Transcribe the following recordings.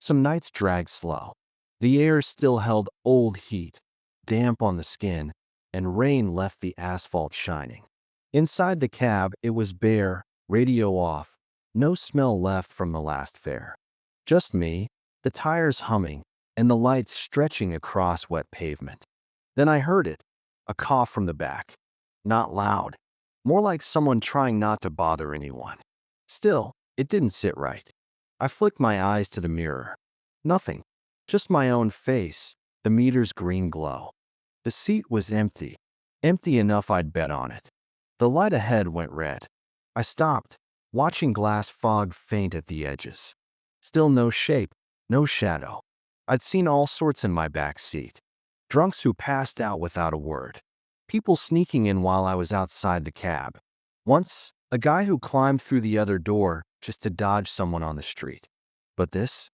Some nights dragged slow. The air still held old heat, damp on the skin, and rain left the asphalt shining. Inside the cab, it was bare, radio off, no smell left from the last fare. Just me, the tires humming, and the lights stretching across wet pavement. Then I heard it, a cough from the back. Not loud, more like someone trying not to bother anyone. Still, it didn't sit right. I flicked my eyes to the mirror. Nothing, just my own face, the meter's green glow. The seat was empty, empty enough I'd bet on it. The light ahead went red. I stopped, watching glass fog faint at the edges. Still no shape, no shadow. I'd seen all sorts in my back seat. Drunks who passed out without a word. People sneaking in while I was outside the cab. Once, a guy who climbed through the other door just to dodge someone on the street. But this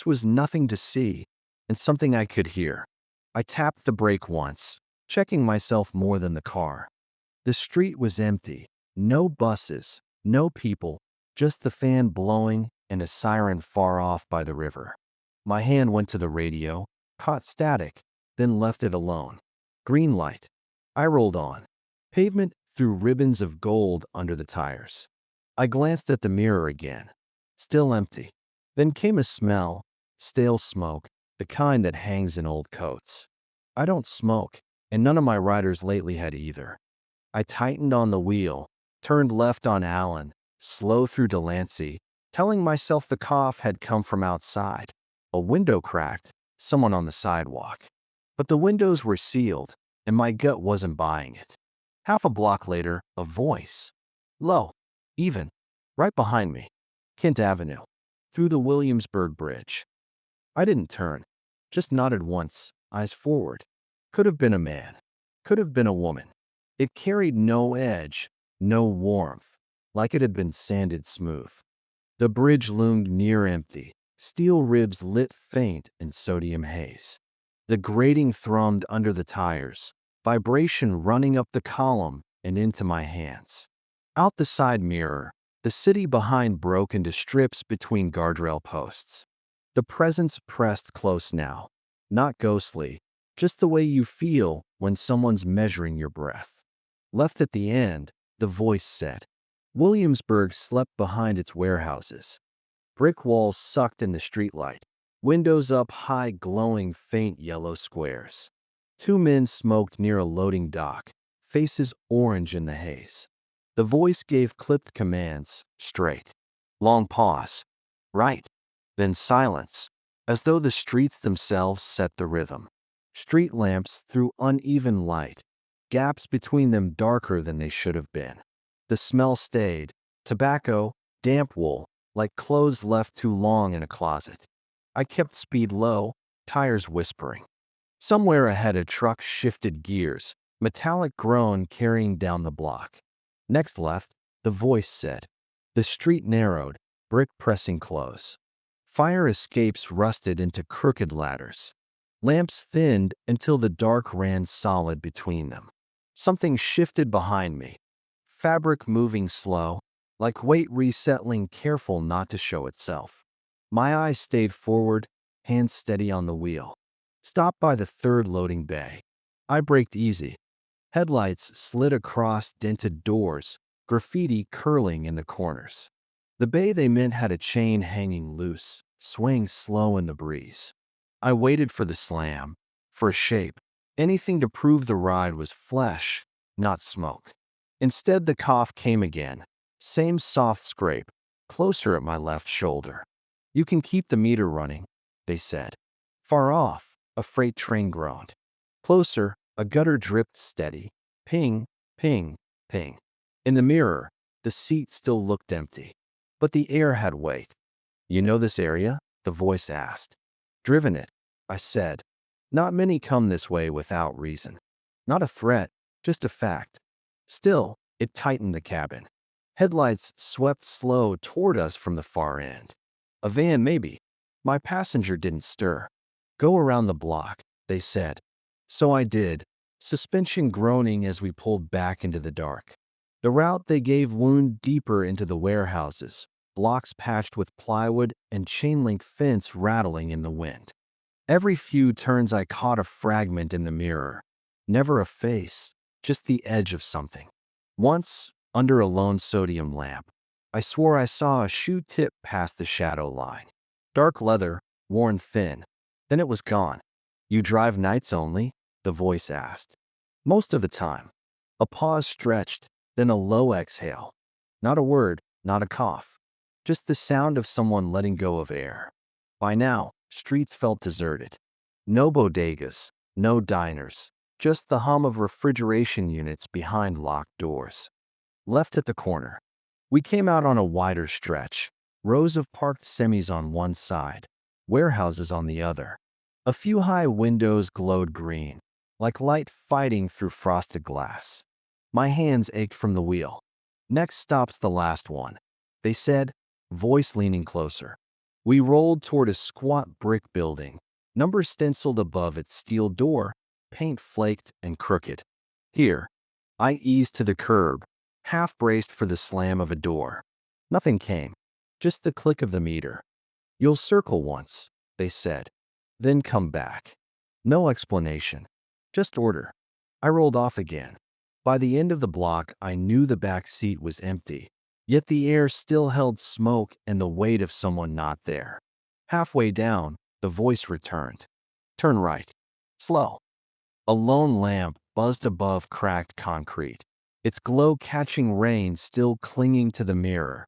was nothing to see, and something I could hear. I tapped the brake once, checking myself more than the car. The street was empty. No buses, no people, just the fan blowing and a siren far off by the river. My hand went to the radio, caught static, then left it alone. Green light. I rolled on. Pavement threw ribbons of gold under the tires. I glanced at the mirror again. Still empty. Then came a smell, stale smoke, the kind that hangs in old coats. I don't smoke, and none of my riders lately had either. I tightened on the wheel, turned left on Allen, slow through Delancey, telling myself the cough had come from outside. A window cracked, someone on the sidewalk. But the windows were sealed, and my gut wasn't buying it. Half a block later, a voice. Low, even, right behind me. Kent Avenue, through the Williamsburg Bridge. I didn't turn, just nodded once, eyes forward. Could have been a man, could have been a woman. It carried no edge, no warmth, like it had been sanded smooth. The bridge loomed near empty, steel ribs lit faint in sodium haze. The grating thrummed under the tires, vibration running up the column and into my hands. Out the side mirror, the city behind broke into strips between guardrail posts. The presence pressed close now, not ghostly, just the way you feel when someone's measuring your breath. Left at the end, the voice said, Williamsburg slept behind its warehouses. Brick walls sucked in the streetlight, windows up high glowing faint yellow squares. Two men smoked near a loading dock, faces orange in the haze. The voice gave clipped commands, straight. Long pause. Right. Then silence, as though the streets themselves set the rhythm. Street lamps threw uneven light, gaps between them darker than they should have been. The smell stayed, tobacco, damp wool, like clothes left too long in a closet. I kept speed low, tires whispering. Somewhere ahead a truck shifted gears, metallic groan carrying down the block. Next left, the voice said. The street narrowed, brick pressing close. Fire escapes rusted into crooked ladders. Lamps thinned until the dark ran solid between them. Something shifted behind me. Fabric moving slow, like weight resettling careful not to show itself. My eyes stayed forward, hands steady on the wheel. Stopped by the third loading bay. I braked easy. Headlights slid across dented doors, graffiti curling in the corners. The bay they meant had a chain hanging loose, swaying slow in the breeze. I waited for the slam, for a shape, anything to prove the ride was flesh, not smoke. Instead, the cough came again, same soft scrape, closer at my left shoulder. You can keep the meter running, they said. Far off, a freight train groaned. Closer, a gutter dripped steady. Ping, ping, ping. In the mirror, the seat still looked empty, but the air had weight. You know this area? The voice asked. Driven it, I said. Not many come this way without reason. Not a threat, just a fact. Still, it tightened the cabin. Headlights swept slow toward us from the far end. A van, maybe. My passenger didn't stir. Go around the block, they said. So I did, suspension groaning as we pulled back into the dark. The route they gave wound deeper into the warehouses, blocks patched with plywood and chain-link fence rattling in the wind. Every few turns I caught a fragment in the mirror. Never a face, just the edge of something. Once, under a lone sodium lamp, I swore I saw a shoe tip past the shadow line. Dark leather, worn thin. Then it was gone. "You drive nights only?" the voice asked. "Most of the time." A pause stretched, then a low exhale. Not a word, not a cough. Just the sound of someone letting go of air. By now, streets felt deserted. No bodegas, no diners, just the hum of refrigeration units behind locked doors. Left at the corner. We came out on a wider stretch, rows of parked semis on one side, warehouses on the other. A few high windows glowed green, like light fighting through frosted glass. My hands ached from the wheel. "Next stop's the last one," they said, voice leaning closer. We rolled toward a squat brick building, number stenciled above its steel door, paint flaked and crooked. "Here." I eased to the curb, half braced for the slam of a door. Nothing came, just the click of the meter. "You'll circle once," they said, "then come back." No explanation, just order. I rolled off again. By the end of the block, I knew the back seat was empty, yet the air still held smoke and the weight of someone not there. Halfway down, the voice returned. "Turn right. Slow." A lone lamp buzzed above cracked concrete, its glow catching rain still clinging to the mirror,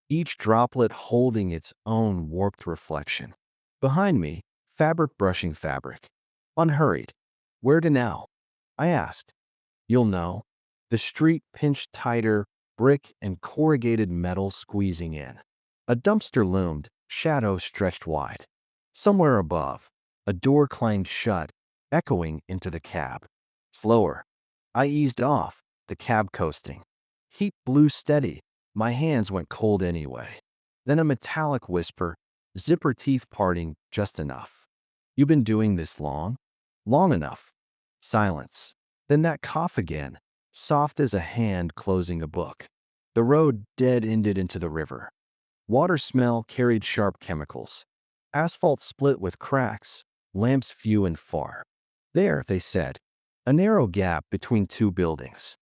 each droplet holding its own warped reflection. Behind me, fabric brushing fabric. Unhurried. "Where to now?" I asked. "You'll know." The street pinched tighter, brick and corrugated metal squeezing in. A dumpster loomed, shadow stretched wide. Somewhere above, a door clanged shut, echoing into the cab. Slower. I eased off, the cab coasting. Heat blew steady. My hands went cold anyway. Then a metallic whisper, zipper teeth parting just enough. "You been doing this long?" "Long enough." Silence. Then that cough again, soft as a hand closing a book. The road dead-ended into the river. Water smell carried sharp chemicals. Asphalt split with cracks, lamps few and far. "There," they said, a narrow gap between two buildings.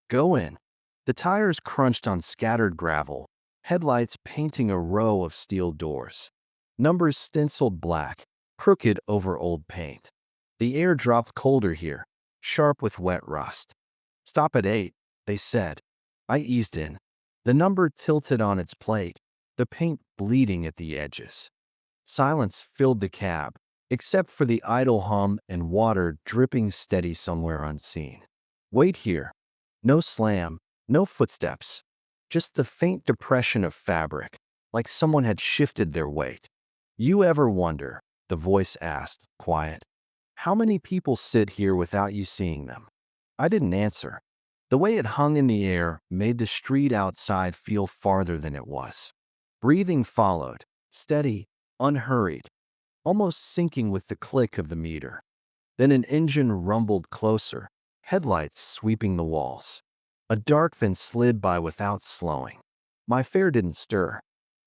"Go in." The tires crunched on scattered gravel, headlights painting a row of steel doors. Numbers stenciled black, crooked over old paint. The air dropped colder here, sharp with wet rust. "Stop at 8, they said. I eased in. The number tilted on its plate, the paint bleeding at the edges. Silence filled the cab, except for the idle hum and water dripping steady somewhere unseen. "Wait here." No slam, no footsteps. Just the faint depression of fabric, like someone had shifted their weight. "You ever wonder," the voice asked, quiet, "how many people sit here without you seeing them?" I didn't answer. The way it hung in the air made the street outside feel farther than it was. Breathing followed, steady, unhurried, almost syncing with the click of the meter. Then an engine rumbled closer, headlights sweeping the walls. A dark van slid by without slowing. My fare didn't stir.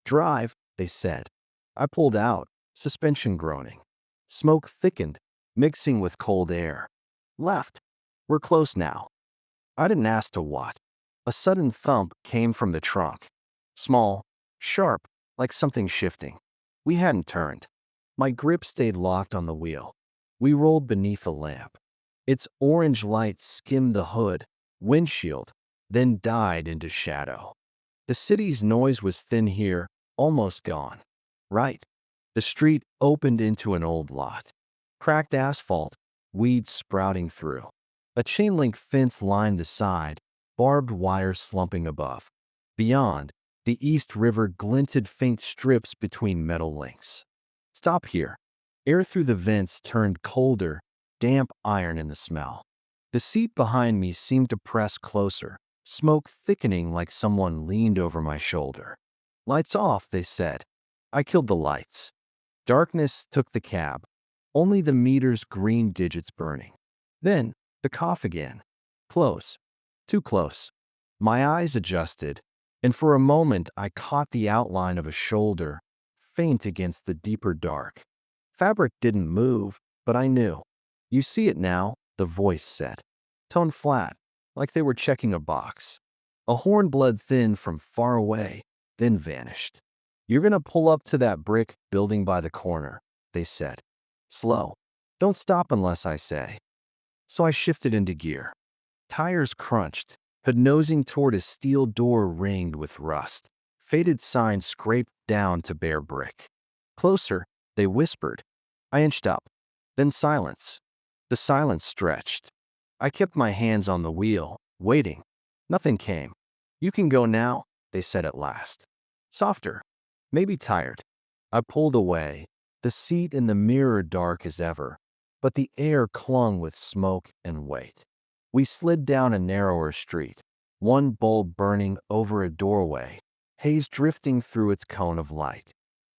"Drive," they said. I pulled out, suspension groaning. Smoke thickened, mixing with cold air. "Left. We're close now." I didn't ask to what. A sudden thump came from the trunk. Small, sharp, like something shifting. We hadn't turned. My grip stayed locked on the wheel. We rolled beneath a lamp. Its orange light skimmed the hood, windshield, then died into shadow. The city's noise was thin here, almost gone. Right. The street opened into an old lot. Cracked asphalt, weeds sprouting through. A chain-link fence lined the side, barbed wire slumping above. Beyond, the East River glinted faint strips between metal links. "Stop here." Air through the vents turned colder, damp iron in the smell. The seat behind me seemed to press closer, smoke thickening like someone leaned over my shoulder. "Lights off," they said. I killed the lights. Darkness took the cab, only the meter's green digits burning. Then, the cough again. Close. Too close. My eyes adjusted, and for a moment I caught the outline of a shoulder, faint against the deeper dark. Fabric didn't move, but I knew. "You see it now," the voice said. Tone flat, like they were checking a box. A horn bled thin from far away, then vanished. "You're gonna pull up to that brick building by the corner," they said. "Slow. Don't stop unless I say." So I shifted into gear. Tires crunched, but nosing toward a steel door ringed with rust. Faded signs scraped down to bare brick. "Closer," they whispered. I inched up. Then silence. The silence stretched. I kept my hands on the wheel, waiting. Nothing came. "You can go now," they said at last. Softer, maybe tired. I pulled away, the seat in the mirror dark as ever, but the air clung with smoke and weight. We slid down a narrower street, one bulb burning over a doorway, haze drifting through its cone of light.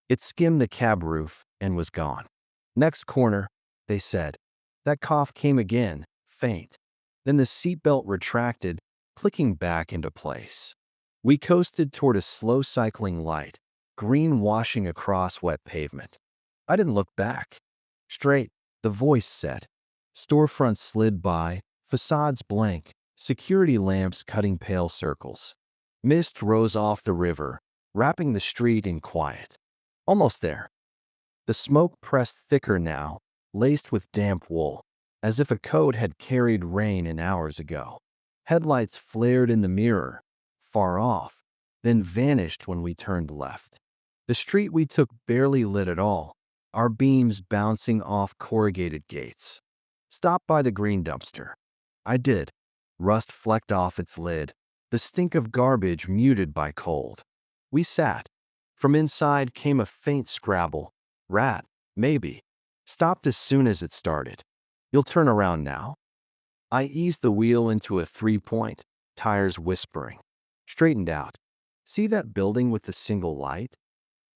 It skimmed the cab roof and was gone. "Next corner," they said. That cough came again, faint. Then the seatbelt retracted, clicking back into place. We coasted toward a slow cycling light, green washing across wet pavement. I didn't look back. "Straight," the voice said. Storefronts slid by, facades blank, security lamps cutting pale circles. Mist rose off the river, wrapping the street in quiet. Almost there. The smoke pressed thicker now, laced with damp wool, as if a coat had carried rain in hours ago. Headlights flared in the mirror, far off, then vanished when we turned left. The street we took barely lit at all, our beams bouncing off corrugated gates. "Stop by the green dumpster." I did. Rust flecked off its lid, the stink of garbage muted by cold. We sat. From inside came a faint scrabble. "Rat, maybe." Stopped as soon as it started. "You'll turn around now?" I eased the wheel into a 3-point, tires whispering. Straightened out. "See that building with the single light?"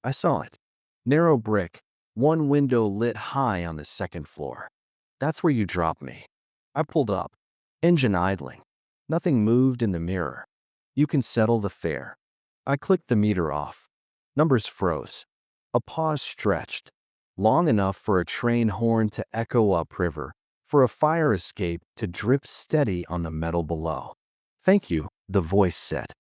I saw it. Narrow brick, one window lit high on the second floor. "That's where you dropped me." I pulled up. Engine idling. Nothing moved in the mirror. "You can settle the fare." I clicked the meter off. Numbers froze. A pause stretched, long enough for a train horn to echo upriver, for a fire escape to drip steady on the metal below. "Thank you," the voice said.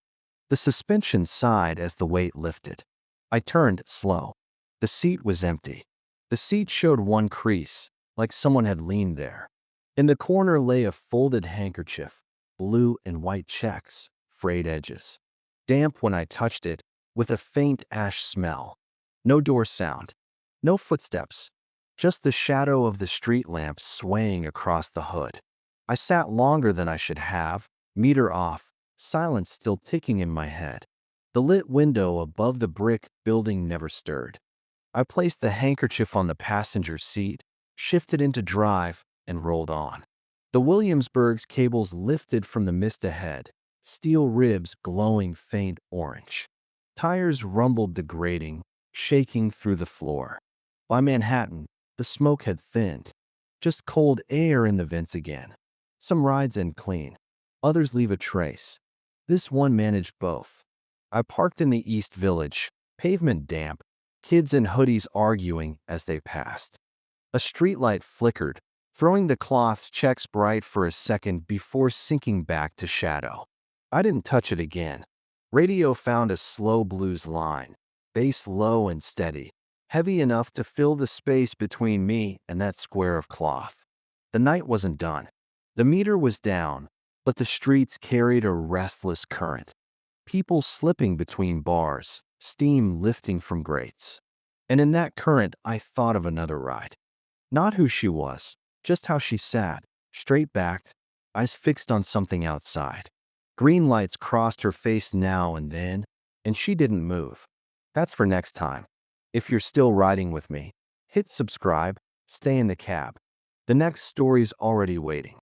The suspension sighed as the weight lifted. I turned slow. The seat was empty. The seat showed one crease, like someone had leaned there. In the corner lay a folded handkerchief, blue and white checks, frayed edges. Damp when I touched it, with a faint ash smell. No door sound. No footsteps. Just the shadow of the street lamp swaying across the hood. I sat longer than I should have, meter off, silence still ticking in my head. The lit window above the brick building never stirred. I placed the handkerchief on the passenger seat, shifted into drive, and rolled on. The Williamsburg's cables lifted from the mist ahead, steel ribs glowing faint orange. Tires rumbled the grating, shaking through the floor. By Manhattan, the smoke had thinned. Just cold air in the vents again. Some rides end clean. Others leave a trace. This one managed both. I parked in the East Village, pavement damp, kids in hoodies arguing as they passed. A streetlight flickered, throwing the cloth's checks bright for a second before sinking back to shadow. I didn't touch it again. Radio found a slow blues line, bass low and steady, heavy enough to fill the space between me and that square of cloth. The night wasn't done. The meter was down, but the streets carried a restless current. People slipping between bars, steam lifting from grates. And in that current, I thought of another ride. Not who she was, just how she sat, straight-backed, eyes fixed on something outside. Green lights crossed her face now and then, and she didn't move. That's for next time. If you're still riding with me, hit subscribe, stay in the cab. The next story's already waiting.